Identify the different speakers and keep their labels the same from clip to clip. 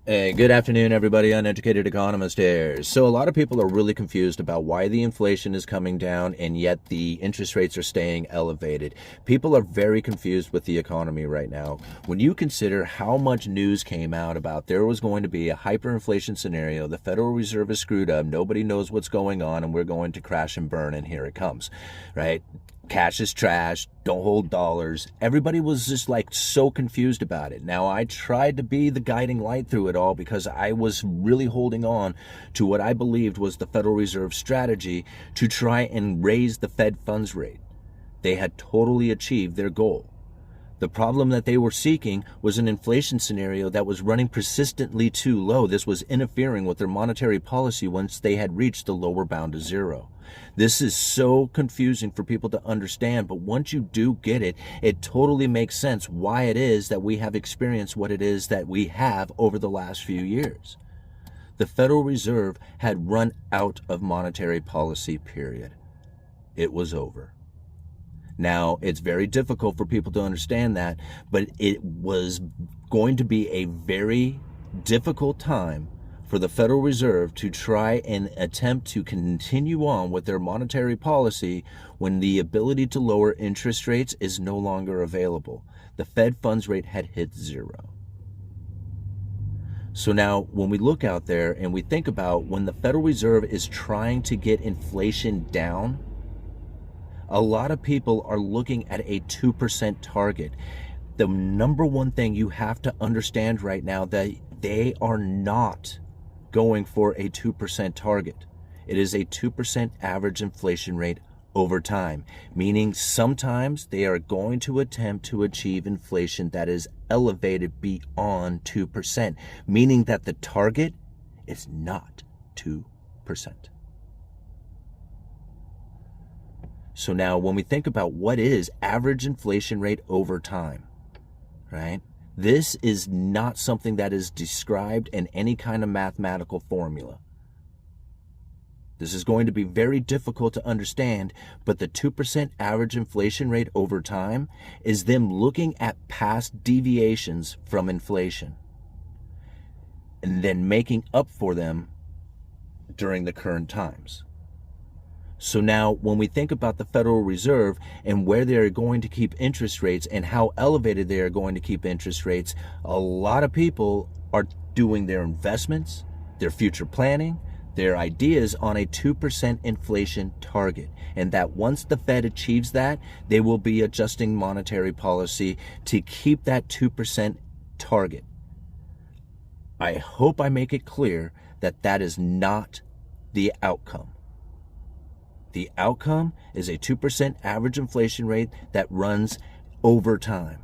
Speaker 1: Hey, good afternoon, everybody. Uneducated Economist here. So a lot of people are really confused about why the inflation is coming down and yet the interest rates are staying elevated. People are very confused with the economy right now. When you consider how much news came out about there was going to be a hyperinflation scenario, the Federal Reserve is screwed up, nobody knows what's going on, and we're going to crash and burn, and here it comes, right? Cash is trash, don't hold dollars. Everybody was just like so confused about it. Now, I tried to be the guiding light through it all because I was really holding on to what I believed was the Federal Reserve strategy to try and raise the Fed funds rate. They had totally achieved their goal. The problem that they were seeking was an inflation scenario that was running persistently too low. This was interfering with their monetary policy once they had reached the lower bound of zero. This is so confusing for people to understand, but once you do get it, it totally makes sense why it is that we have experienced what it is that we have over the last few years. The Federal Reserve had run out of monetary policy, period. It was over. Now, it's very difficult for people to understand that, but it was going to be a very difficult time for the Federal Reserve to try and attempt to continue on with their monetary policy when the ability to lower interest rates is no longer available. The Fed funds rate had hit zero. So now when we look out there and we think about when the Federal Reserve is trying to get inflation down, a lot of people are looking at a 2% target. The number one thing you have to understand right now that they are not going for a 2% target. It is a 2% average inflation rate over time, meaning sometimes they are going to attempt to achieve inflation that is elevated beyond 2%, meaning that the target is not 2%. So now when we think about what is average inflation rate over time, right? This is not something that is described in any kind of mathematical formula. This is going to be very difficult to understand, but the 2% average inflation rate over time is them looking at past deviations from inflation and then making up for them during the current times. So now when we think about the Federal Reserve and where they are going to keep interest rates and how elevated they are going to keep interest rates, a lot of people are doing their investments, their future planning, their ideas on a 2% inflation target. And that once the Fed achieves that, they will be adjusting monetary policy to keep that 2% target. I hope I make it clear that that is not the outcome. The outcome is a 2% average inflation rate that runs over time,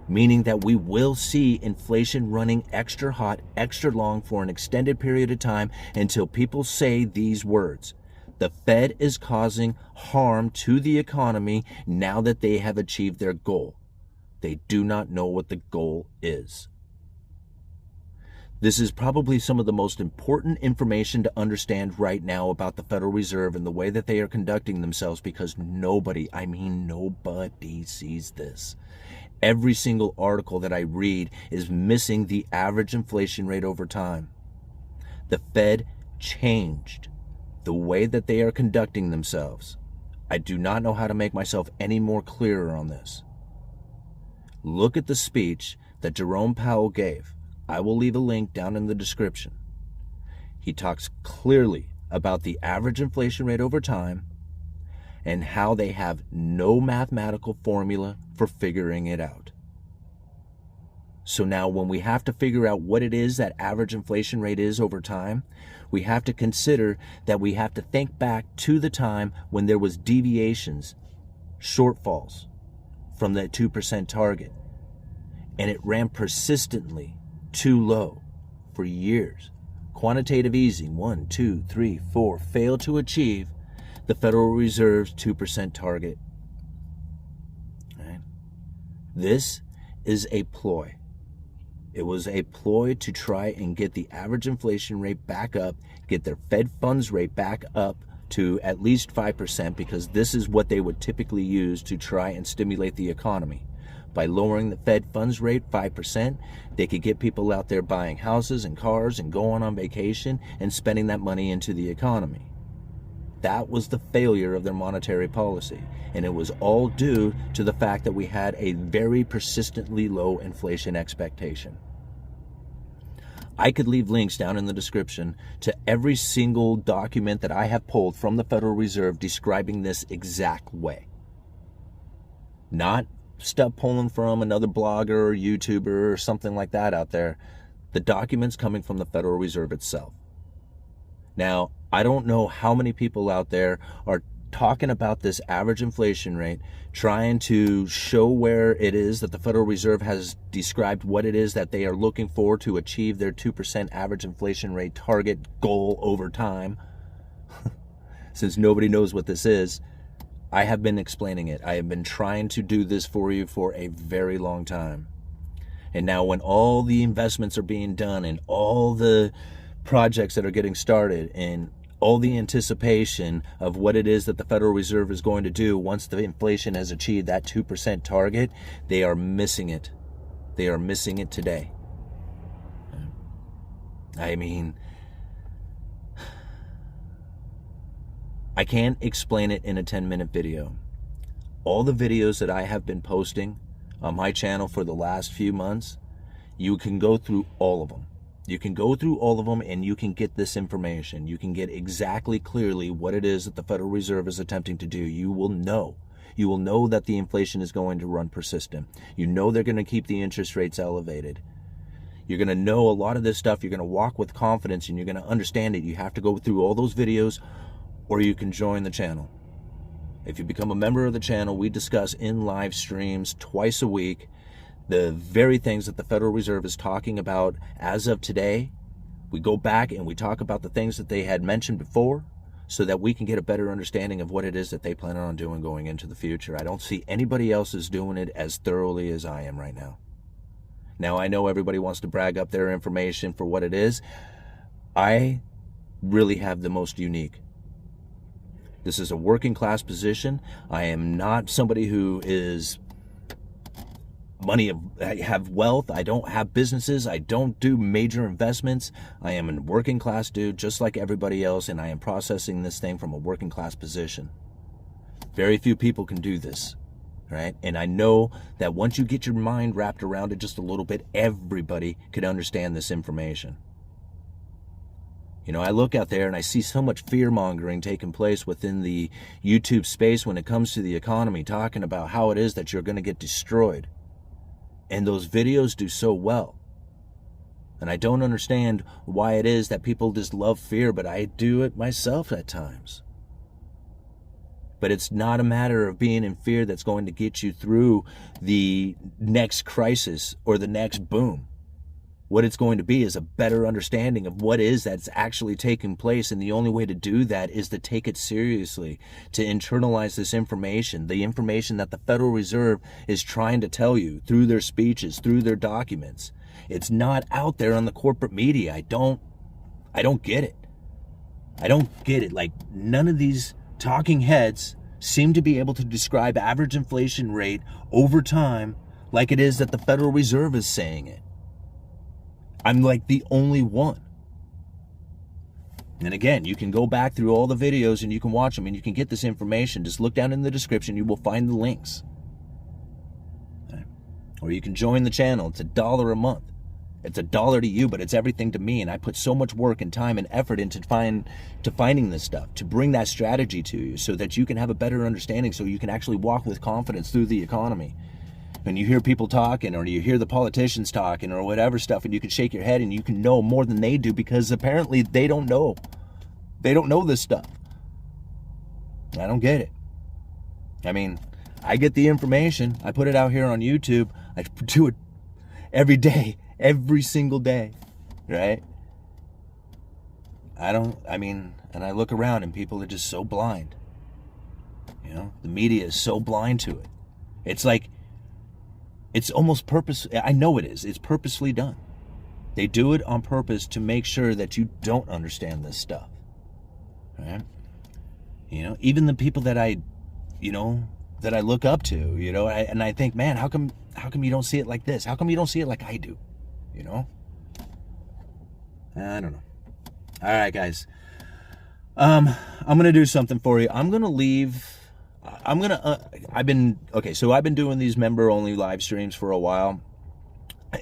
Speaker 1: meaning that we will see inflation running extra hot, extra long for an extended period of time until people say these words. The Fed is causing harm to the economy now that they have achieved their goal. They do not know what the goal is. This is probably some of the most important information to understand right now about the Federal Reserve and the way that they are conducting themselves, because nobody sees this. Every single article that I read is missing the average inflation rate over time. The Fed changed the way that they are conducting themselves. I do not know how to make myself any more clearer on this. Look at the speech that Jerome Powell gave. I will leave a link down in the description. He talks clearly about the average inflation rate over time and how they have no mathematical formula for figuring it out. So now when we have to figure out what it is that average inflation rate is over time, we have to consider that we have to think back to the time when there was deviations, shortfalls from that 2% target, and it ran persistently too low for years. Quantitative easing, 1, 2, 3, 4, failed to achieve the Federal Reserve's 2% target. Right? This is a ploy. It was a ploy to try and get the average inflation rate back up, get their Fed funds rate back up to at least 5%, because this is what they would typically use to try and stimulate the economy. By lowering the Fed funds rate 5%, they could get people out there buying houses and cars and going on vacation and spending that money into the economy. That was the failure of their monetary policy, and it was all due to the fact that we had a very persistently low inflation expectation. I could leave links down in the description to every single document that I have pulled from the Federal Reserve describing this exact way. Not stuff pulling from another blogger or YouTuber or something like that out there. The documents coming from the Federal Reserve itself. Now, I don't know how many people out there are talking about this average inflation rate, trying to show where it is that the Federal Reserve has described what it is that they are looking for to achieve their 2% average inflation rate target goal over time. Since nobody knows what this is, I have been explaining it. I have been trying to do this for you for a very long time. And now when all the investments are being done and all the projects that are getting started and all the anticipation of what it is that the Federal Reserve is going to do once the inflation has achieved that 2% target, they are missing it. They are missing it today. I mean, I can't explain it in a 10-minute video. All the videos that I have been posting on my channel for the last few months, you can go through all of them. You can go through all of them and you can get this information. You can get exactly clearly what it is that the Federal Reserve is attempting to do. You will know. You will know that the inflation is going to run persistent. You know they're going to keep the interest rates elevated. You're going to know a lot of this stuff. You're going to walk with confidence and you're going to understand it. You have to go through all those videos, or you can join the channel. If you become a member of the channel, we discuss in live streams twice a week the very things that the Federal Reserve is talking about as of today. We go back and we talk about the things that they had mentioned before so that we can get a better understanding of what it is that they plan on doing going into the future. I don't see anybody else is doing it as thoroughly as I am right now. Now, I know everybody wants to brag up their information for what it is. I really have the most unique. This is a working class position. I am not somebody who is I have wealth. I don't have businesses. I don't do major investments. I am a working class dude just like everybody else, and I am processing this thing from a working class position. Very few people can do this, right? And I know that once you get your mind wrapped around it just a little bit, everybody could understand this information. You know, I look out there and I see so much fear-mongering taking place within the YouTube space when it comes to the economy, talking about how it is that you're going to get destroyed. And those videos do so well. And I don't understand why it is that people just love fear, but I do it myself at times. But it's not a matter of being in fear that's going to get you through the next crisis or the next boom. What it's going to be is a better understanding of what is that's actually taking place. And the only way to do that is to take it seriously, to internalize this information, the information that the Federal Reserve is trying to tell you through their speeches, through their documents. It's not out there on the corporate media. I don't get it. I don't get it. Like, none of these talking heads seem to be able to describe average inflation rate over time like it is that the Federal Reserve is saying it. I'm like the only one. And again, you can go back through all the videos and you can watch them and you can get this information. Just look down in the description. You will find the links. Okay. Or you can join the channel. It's $1 a month. It's $1 to you, but it's everything to me. And I put so much work and time and effort into finding this stuff, to bring that strategy to you so that you can have a better understanding, so you can actually walk with confidence through the economy. And you hear people talking, or you hear the politicians talking, or whatever stuff, and you can shake your head and you can know more than they do, because apparently they don't know. They don't know this stuff. I don't get it. I mean, I get the information. I put it out here on YouTube. I do it every day, every single day, right? And I look around and people are just so blind. You know, the media is so blind to it. It's like, it's almost I know it is. It's purposely done. They do it on purpose to make sure that you don't understand this stuff. Right? You know, even the people that I look up to, and I think, man, how come how come you don't see it like this? How come you don't see it like I do? You know? I don't know. All right, guys. I'm going to do something for you. I've been doing these member-only live streams for a while.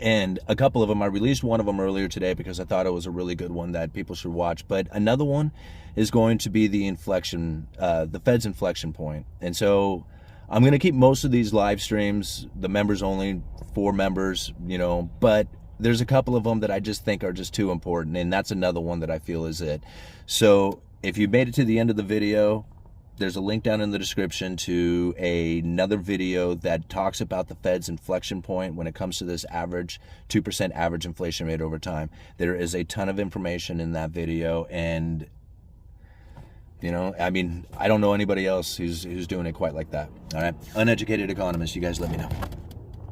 Speaker 1: And a couple of them, I released one of them earlier today because I thought it was a really good one that people should watch. But another one is going to be the inflection, the Fed's inflection point. And so I'm going to keep most of these live streams, the members only, for members, you know, but there's a couple of them that I just think are just too important. And that's another one that I feel is it. So if you made it to the end of the video, there's a link down in the description to another video that talks about the Fed's inflection point when it comes to this average 2% average inflation rate over time. There is a ton of information in that video, and you know, I mean, I don't know anybody else who's doing it quite like that. All right, Uneducated Economist, you guys let me know.